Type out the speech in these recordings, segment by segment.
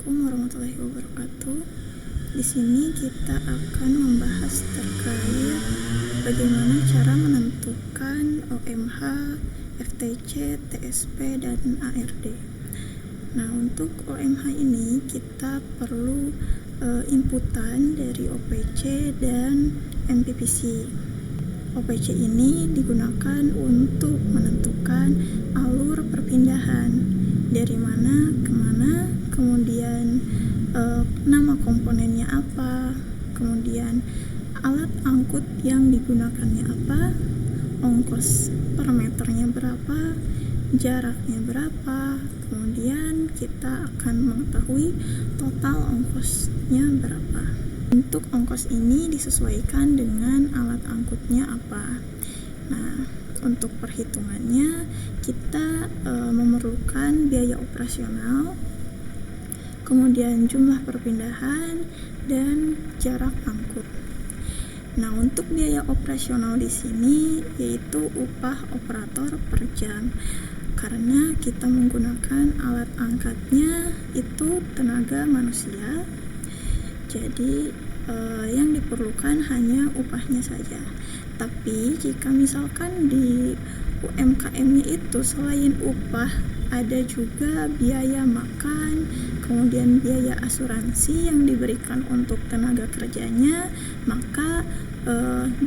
Assalamualaikum warahmatullahi wabarakatuh. Di sini kita akan membahas terkait bagaimana cara menentukan OMH, FTC, TSP, dan ARD. Nah, untuk OMH ini kita perlu inputan dari OPC dan MPPC. OPC ini digunakan untuk menentukan alur perpindahan dari mana ke mana, kemudian nama komponennya apa, kemudian alat angkut yang digunakannya apa, ongkos per meternya berapa, jaraknya berapa, kemudian kita akan mengetahui total ongkosnya berapa. Untuk ongkos ini disesuaikan dengan alat angkutnya apa. Nah, untuk perhitungannya kita memerlukan biaya operasional, kemudian jumlah perpindahan, dan jarak angkut. Nah, untuk biaya operasional di sini yaitu upah operator per jam. Karena kita menggunakan alat angkatnya itu tenaga manusia, jadi yang diperlukan hanya upahnya saja. Tapi jika misalkan di UMKM-nya itu selain upah ada juga biaya makan, kemudian biaya asuransi yang diberikan untuk tenaga kerjanya, maka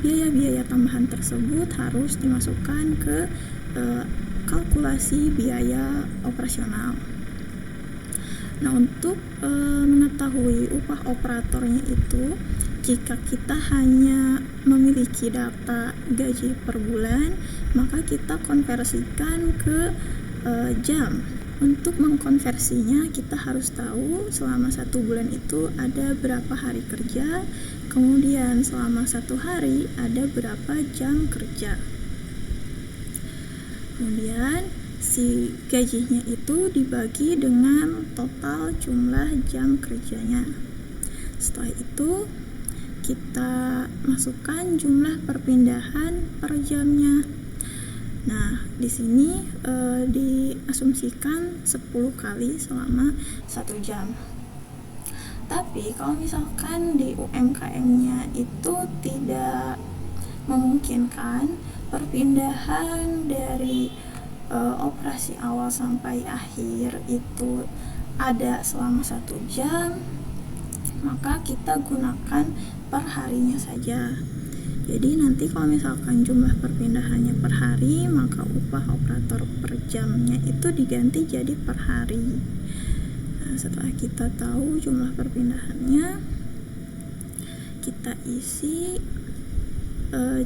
biaya-biaya tambahan tersebut harus dimasukkan ke kalkulasi biaya operasional. Nah, untuk mengetahui upah operatornya itu, jika kita hanya memiliki data gaji per bulan, maka kita konversikan ke jam. Untuk mengkonversinya kita harus tahu selama 1 bulan itu ada berapa hari kerja, kemudian selama 1 hari ada berapa jam kerja. Kemudian si gajinya itu dibagi dengan total jumlah jam kerjanya. Setelah itu kita masukkan jumlah perpindahan per jamnya. Nah, di sini diasumsikan 10 kali selama 1 jam. Tapi kalau misalkan di UMKM-nya itu tidak memungkinkan perpindahan dari operasi awal sampai akhir itu ada selama 1 jam, maka kita gunakan per harinya saja. Jadi nanti kalau misalkan jumlah perpindahannya per hari, maka upah operator per jamnya itu diganti jadi per hari. Nah, setelah kita tahu jumlah perpindahannya, kita isi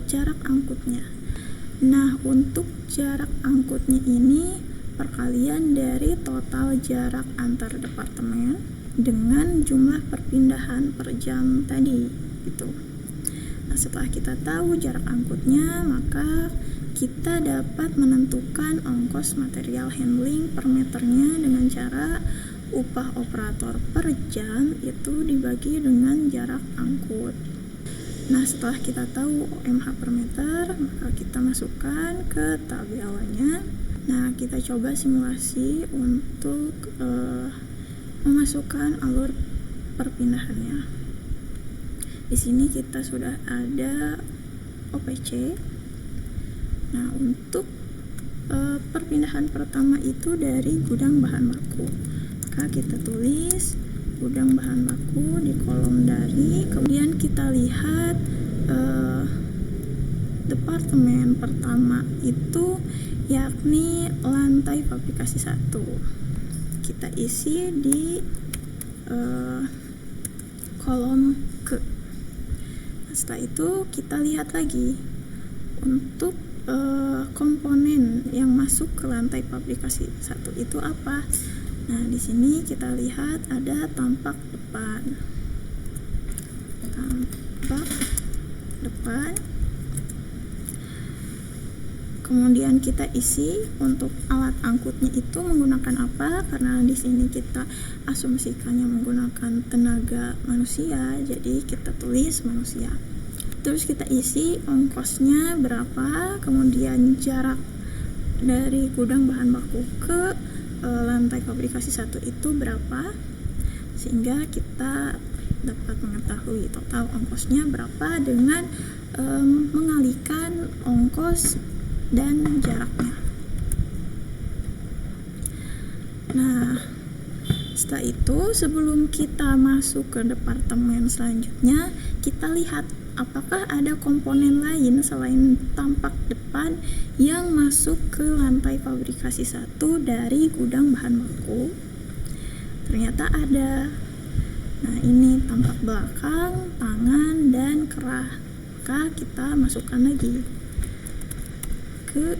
jarak angkutnya. Nah, untuk jarak angkutnya ini perkalian dari total jarak antar departemen dengan jumlah perpindahan per jam tadi gitu. Nah, setelah kita tahu jarak angkutnya, maka kita dapat menentukan ongkos material handling per meternya dengan cara upah operator per jam itu dibagi dengan jarak angkut. Nah, setelah kita tahu OMH per meter, maka kita masukkan ke tabelnya. Nah, kita coba simulasi untuk memasukkan alur perpindahannya. Di sini kita sudah ada OPC. Nah, untuk perpindahan pertama itu dari gudang bahan baku. Maka kita tulis gudang bahan baku di kolom dari, kemudian kita lihat departemen pertama itu yakni lantai fabrikasi 1. Kita isi di kolom ke. Setelah itu kita lihat lagi untuk komponen yang masuk ke lantai fabrikasi 1 itu apa. Nah, di sini kita lihat ada tampak depan. Kemudian kita isi untuk alat angkutnya itu menggunakan apa? Karena di sini kita asumsikannya menggunakan tenaga manusia, jadi kita tulis manusia. Terus kita isi ongkosnya berapa, kemudian jarak dari gudang bahan baku ke lantai fabrikasi 1 itu berapa, sehingga kita dapat mengetahui total ongkosnya berapa dengan mengalihkan ongkos dan jaraknya. Nah, setelah itu sebelum kita masuk ke departemen selanjutnya, kita lihat apakah ada komponen lain selain tampak depan yang masuk ke lantai fabrikasi 1 dari gudang bahan baku. Ternyata ada. Nah, ini tampak belakang, tangan, dan kerah. Maka kita masukkan lagi ke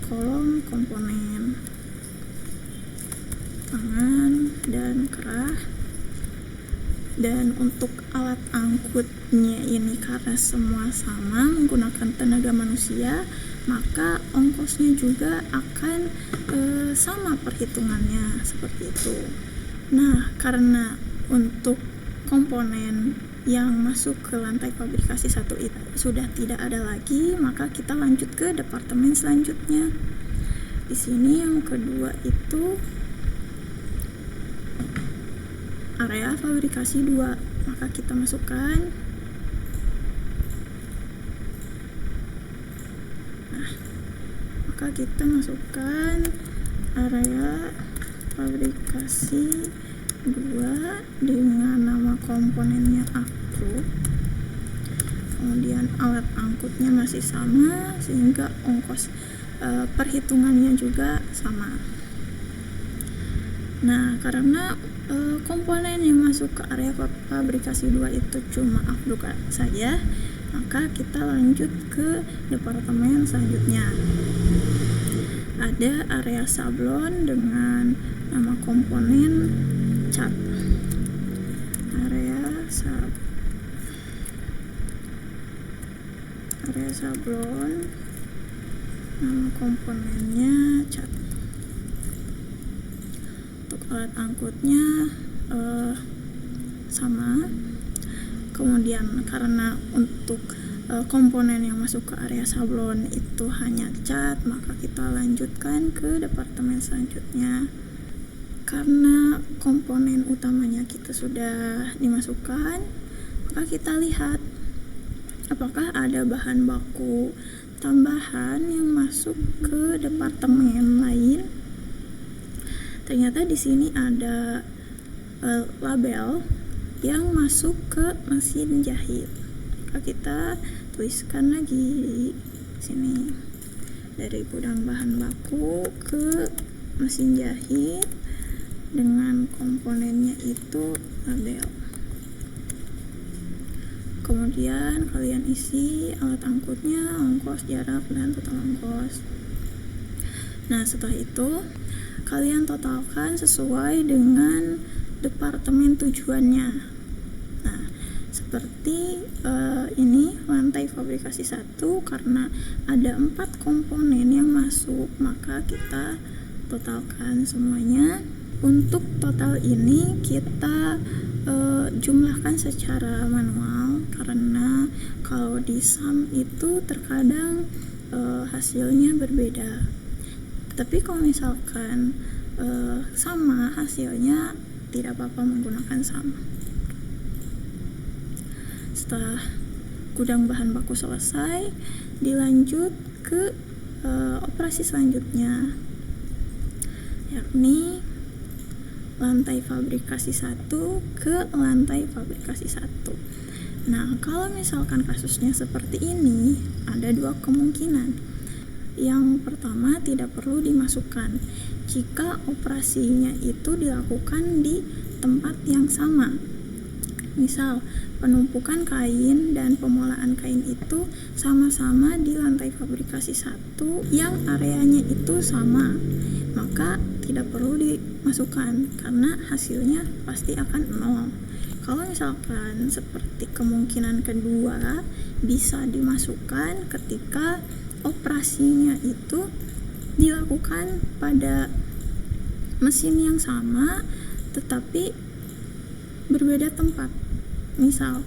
kolom komponen tangan dan kerah. Dan untuk alat angkutnya ini karena semua sama menggunakan tenaga manusia, maka ongkosnya juga akan sama perhitungannya seperti itu. Nah, karena untuk komponen yang masuk ke lantai fabrikasi 1 itu sudah tidak ada lagi, maka kita lanjut ke departemen selanjutnya. Di sini yang kedua itu area fabrikasi 2, maka kita masukkan. Nah, maka kita masukkan area fabrikasi 2 dengan nama komponennya aku. Kemudian alat angkutnya masih sama sehingga ongkos perhitungannya juga sama. Nah, karena komponen yang masuk ke area fabrikasi 2 itu cuma afduk saja, maka kita lanjut ke departemen selanjutnya. Ada area sablon dengan nama komponen cat. Area sablon, nama komponennya cat. Untuk alat angkutnya sama. Kemudian karena untuk komponen yang masuk ke area sablon itu hanya cat, maka kita lanjutkan ke departemen selanjutnya. Karena komponen utamanya kita sudah dimasukkan, maka kita lihat apakah ada bahan baku tambahan yang masuk ke departemen lain. Ternyata di sini ada label yang masuk ke mesin jahit. Maka kita tuliskan lagi di sini, dari gudang bahan baku ke mesin jahit dengan komponennya itu label. Kemudian kalian isi alat angkutnya, ongkos, jarak, dan total ongkos. Nah, setelah itu kalian totalkan sesuai dengan departemen tujuannya. Nah, seperti ini lantai fabrikasi 1, karena ada 4 komponen yang masuk, maka kita totalkan semuanya. Untuk total ini kita jumlahkan secara manual, karena kalau di sum itu terkadang hasilnya berbeda. Tapi kalau misalkan sama hasilnya, tidak apa-apa menggunakan sum. Setelah gudang bahan baku selesai, dilanjut ke operasi selanjutnya, yakni lantai fabrikasi 1 ke lantai fabrikasi 1. Nah, kalau misalkan kasusnya seperti ini, ada 2 kemungkinan. Yang pertama, tidak perlu dimasukkan jika operasinya itu dilakukan di tempat yang sama. Misal, penumpukan kain dan pemulaan kain itu sama-sama di lantai fabrikasi 1 yang areanya itu sama, maka tidak perlu dimasukkan karena hasilnya pasti akan 0. Kalau misalkan seperti kemungkinan kedua, bisa dimasukkan ketika operasinya itu dilakukan pada mesin yang sama tetapi berbeda tempat. Misal,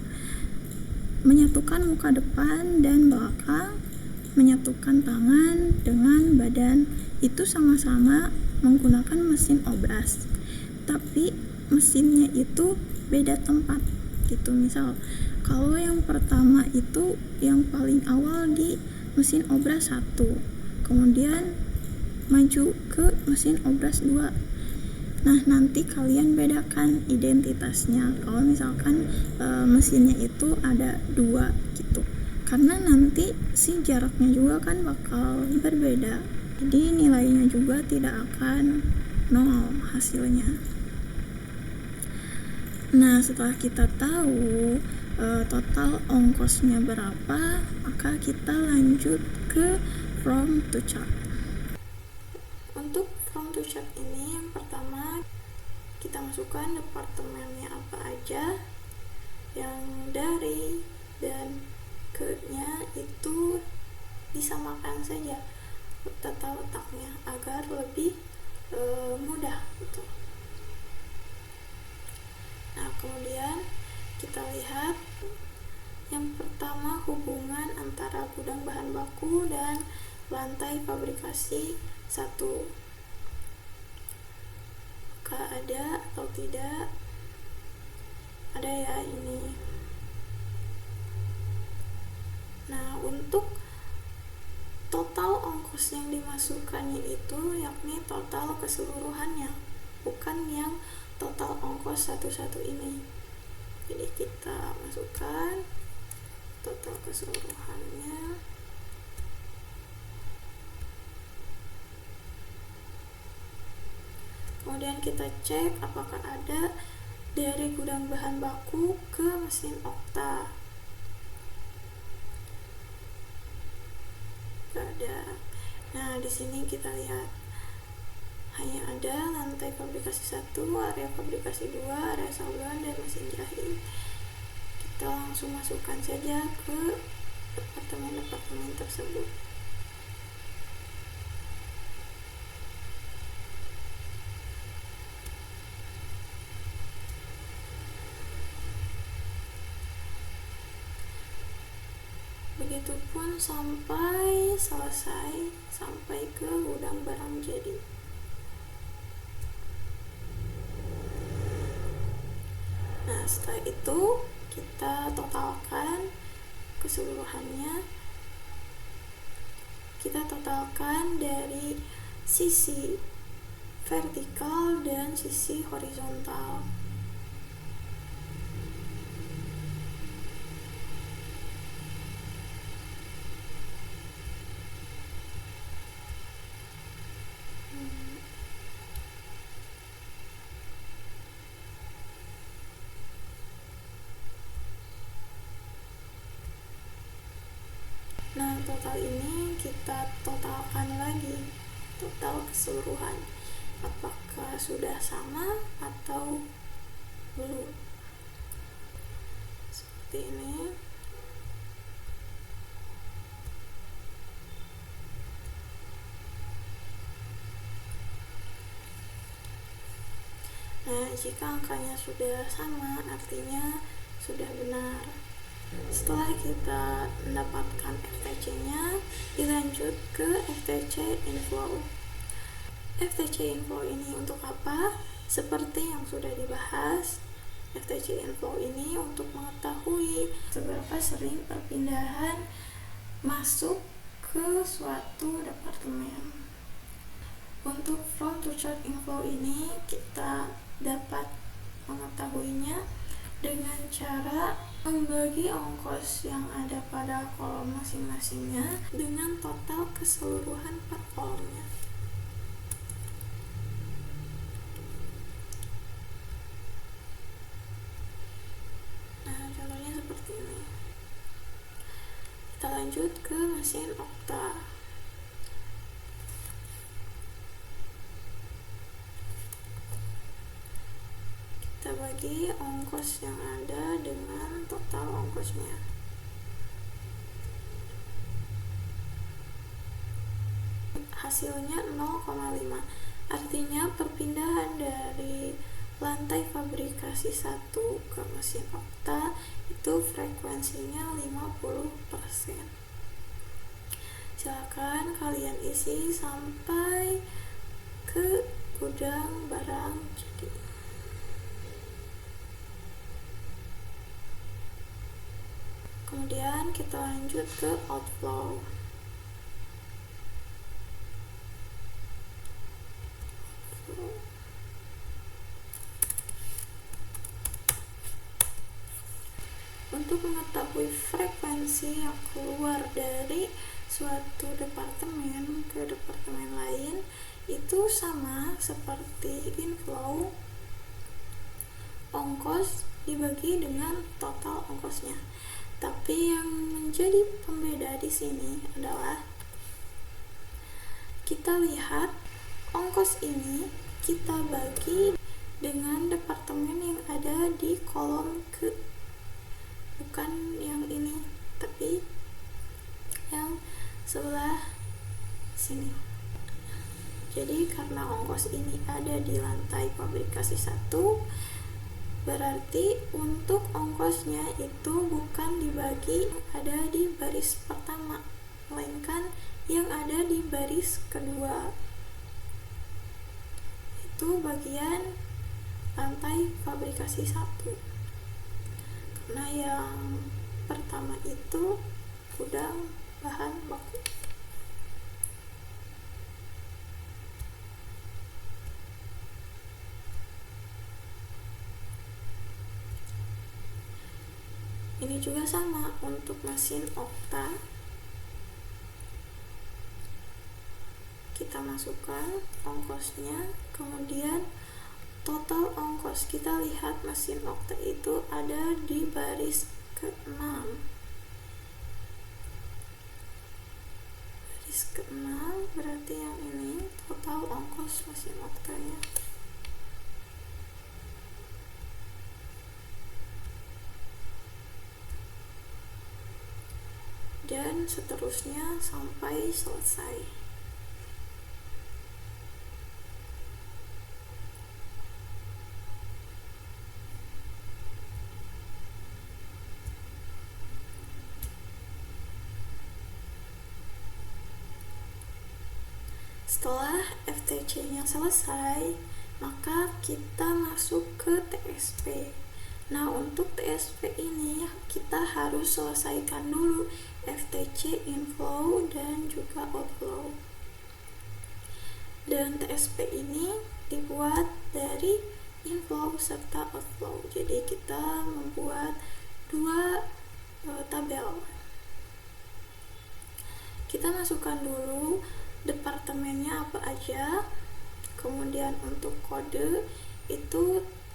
menyatukan muka depan dan belakang, menyatukan tangan dengan badan, itu sama-sama menggunakan mesin obras, tapi mesinnya itu beda tempat gitu. Misal kalau yang pertama itu yang paling awal di mesin obras 1, kemudian maju ke mesin obras 2. Nah, nanti kalian bedakan identitasnya kalau misalkan mesinnya itu ada 2 gitu. Karena nanti si jaraknya juga kan bakal berbeda. Jadi nilainya juga tidak akan 0 hasilnya. Nah, setelah kita tahu total ongkosnya berapa, maka kita lanjut ke from to chart. Untuk from to chart ini, yang pertama kita masukkan departemennya apa aja, yang dari dan ke-nya itu disamakan saja tata letaknya agar lebih mudah gitu. Nah, kemudian kita lihat yang pertama hubungan antara gudang bahan baku dan lantai fabrikasi 1. Apakah ada atau tidak? Ada ya ini. Nah, untuk total ongkos yang dimasukkannya itu yakni total keseluruhannya, bukan yang total ongkos satu-satu ini. Jadi kita masukkan total keseluruhannya. Kemudian kita cek apakah ada dari gudang bahan baku ke mesin okta. Gak ada. Nah, di sini kita lihat hanya ada lantai fabrikasi 1, area fabrikasi 2, area saluran dan mesin jahit. Kita langsung masukkan saja ke departemen-departemen tersebut. Begitupun sampai selesai, sampai ke gudang barang jadi. Nah, setelah itu kita totalkan keseluruhannya. Kita totalkan dari sisi vertikal dan sisi horizontal. Nah, total ini kita totalkan lagi, total keseluruhan. Apakah sudah sama atau belum? Seperti ini. Nah, jika angkanya sudah sama, artinya sudah benar. Setelah kita mendapatkan FTC-nya, dilanjut ke FTC inflow. FTC inflow ini untuk apa? Seperti yang sudah dibahas, FTC inflow ini untuk mengetahui seberapa sering perpindahan masuk ke suatu departemen. Untuk from to chart inflow ini kita dapat mengetahuinya dengan cara membagi ongkos yang ada pada kolom masing-masingnya dengan total keseluruhan per kolomnya. Nah, contohnya seperti ini. Kita lanjut ke mesin okta. Kita bagi ongkos yang ada dengan total ongkosnya. Hasilnya 0,5. Artinya perpindahan dari lantai fabrikasi 1 ke mesin okta itu frekuensinya 50%. Silakan kalian isi sampai ke gudang barang jadi. sekarang kita lanjut ke outflow. Untuk mengetahui frekuensi yang keluar dari suatu departemen ke departemen lain itu sama seperti inflow, ongkos dibagi dengan total ongkosnya. Tapi yang menjadi pembeda di sini adalah kita lihat ongkos ini kita bagi dengan departemen yang ada di kolom ke, bukan yang ini tapi yang sebelah sini. Jadi karena ongkos ini ada di lantai fabrikasi 1, berarti untuk ongkosnya itu bukan dibagi ada di baris pertama, melainkan yang ada di baris kedua. Itu bagian lantai fabrikasi 1. Karena yang pertama itu gudang bahan baku. Ini juga sama untuk mesin okta. Kita masukkan ongkosnya, kemudian total ongkos. Kita lihat mesin okta itu ada di baris ke-6. Baris ke-6 berarti yang ini total ongkos mesin oktanya. Dan seterusnya sampai selesai. Setelah FTC-nya selesai, maka kita masuk ke TSP. Nah, untuk TSP ini kita harus selesaikan dulu FTC inflow dan juga outflow. Dan TSP ini dibuat dari inflow serta outflow. Jadi kita membuat dua tabel. Kita masukkan dulu departemennya apa aja, kemudian untuk kode itu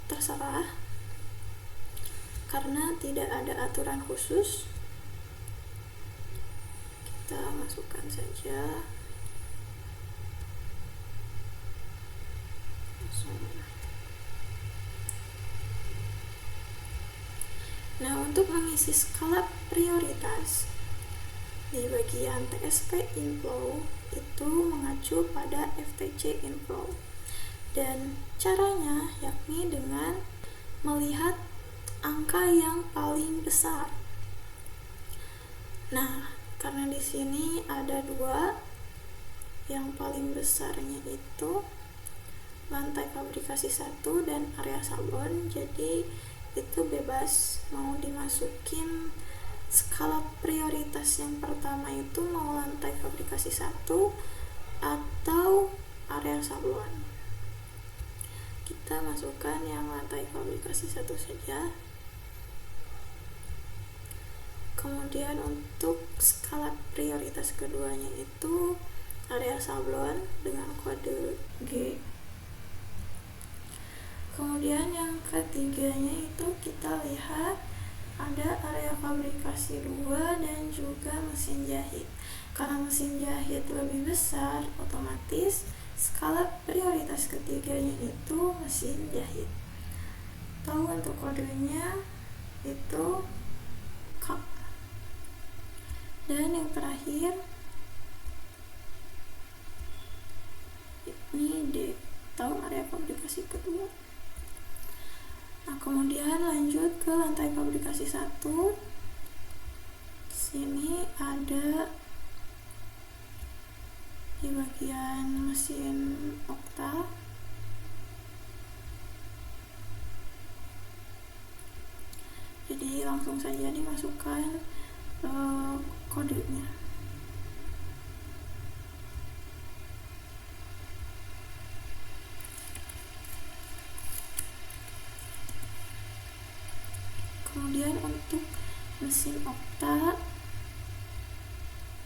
terserah karena tidak ada aturan khusus. Kita masukkan saja Nah, untuk mengisi skala prioritas di bagian TSP inflow itu mengacu pada FTC inflow, dan caranya yakni dengan melihat angka yang paling besar. Nah, karena di sini ada dua, yang paling besarnya itu lantai fabrikasi 1 dan area sablon, jadi itu bebas mau dimasukin skala prioritas yang pertama itu mau lantai fabrikasi 1 atau area sablon. Kita masukkan yang lantai fabrikasi 1 saja. Kemudian untuk skala prioritas keduanya itu area sablon dengan kode G. Kemudian yang ketiganya itu kita lihat ada area fabrikasi 2 dan juga mesin jahit. Karena mesin jahit lebih besar, otomatis skala prioritas ketiganya itu mesin jahit. Tahu untuk kodenya itu K. Dan yang terakhir ini D, tahu area fabrikasi kedua. Nah, kemudian lanjut ke lantai fabrikasi 1. Sini ada di bagian mesin okta. Jadi langsung saja dimasukkan kodenya. Kemudian untuk mesin Okta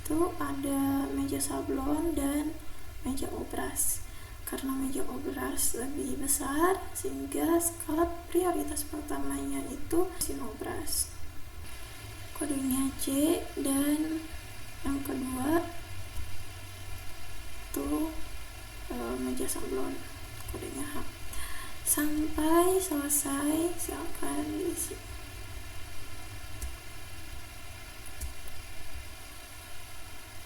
itu ada meja sablon dan meja obras. Karena meja obras lebih besar sehingga skala prioritas pertamanya itu mesin obras, kodenya C, dan yang kedua itu meja sablon, kodenya H. Sampai selesai silakan diisi.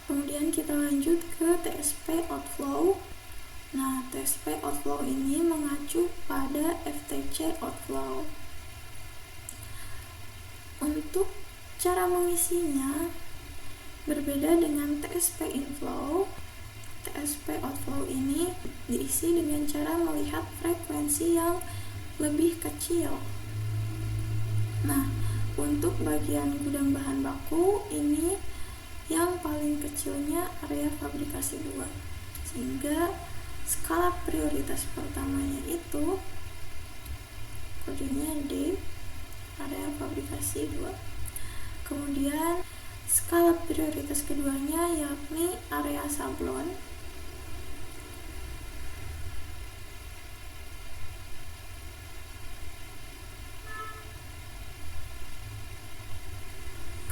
Kemudian kita lanjut ke TSP outflow. Nah, TSP outflow ini mengacu pada FTC outflow. Untuk cara mengisinya berbeda dengan TSP inflow. TSP outflow ini diisi dengan cara melihat frekuensi yang lebih kecil. Nah, untuk bagian gudang bahan baku ini yang paling kecilnya area fabrikasi 2, sehingga skala prioritas pertamanya itu kodenya D, area fabrikasi 2. Kemudian skala prioritas keduanya yakni area sablon.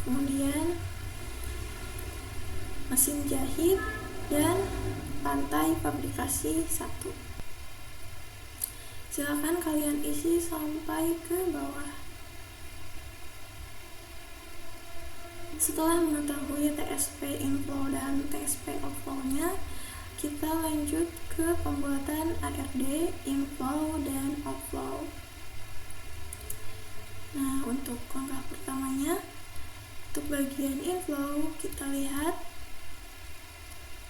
Kemudian mesin jahit dan lantai fabrikasi 1. Silakan kalian isi sampai ke bawah. Setelah mengetahui TSP inflow dan TSP outflow-nya, kita lanjut ke pembuatan ARD inflow dan outflow. Nah, untuk langkah pertamanya, untuk bagian inflow kita lihat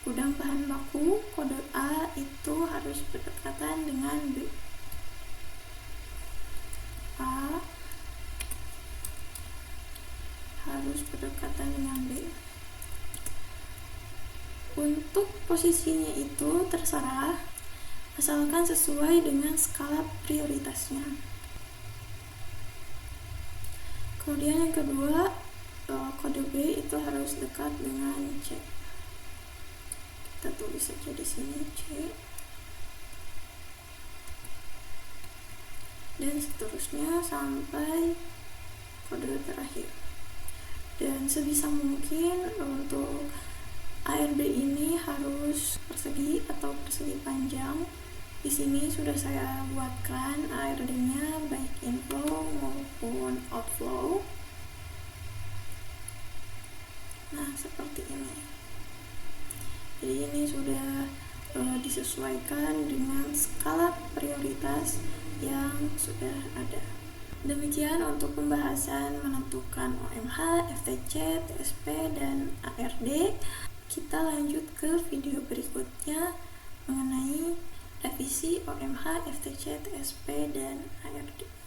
gudang bahan baku kode A itu harus berdekatan dengan B. A harus berdekatan dengan B. Untuk posisinya itu terserah, asalkan sesuai dengan skala prioritasnya. Kemudian yang kedua, kode B itu harus dekat dengan C. Kita tulis saja di sini C, dan seterusnya sampai kode terakhir. Dan sebisa mungkin untuk ARD ini harus persegi atau persegi panjang. Di sini sudah saya buatkan ARD-nya baik inflow maupun outflow. Nah, seperti ini. Jadi ini sudah disesuaikan dengan skala prioritas yang sudah ada. Demikian untuk pembahasan menentukan OMH, FTC, TSP, dan ARD. Kita lanjut ke video berikutnya mengenai revisi OMH, FTC, TSP, dan ARD.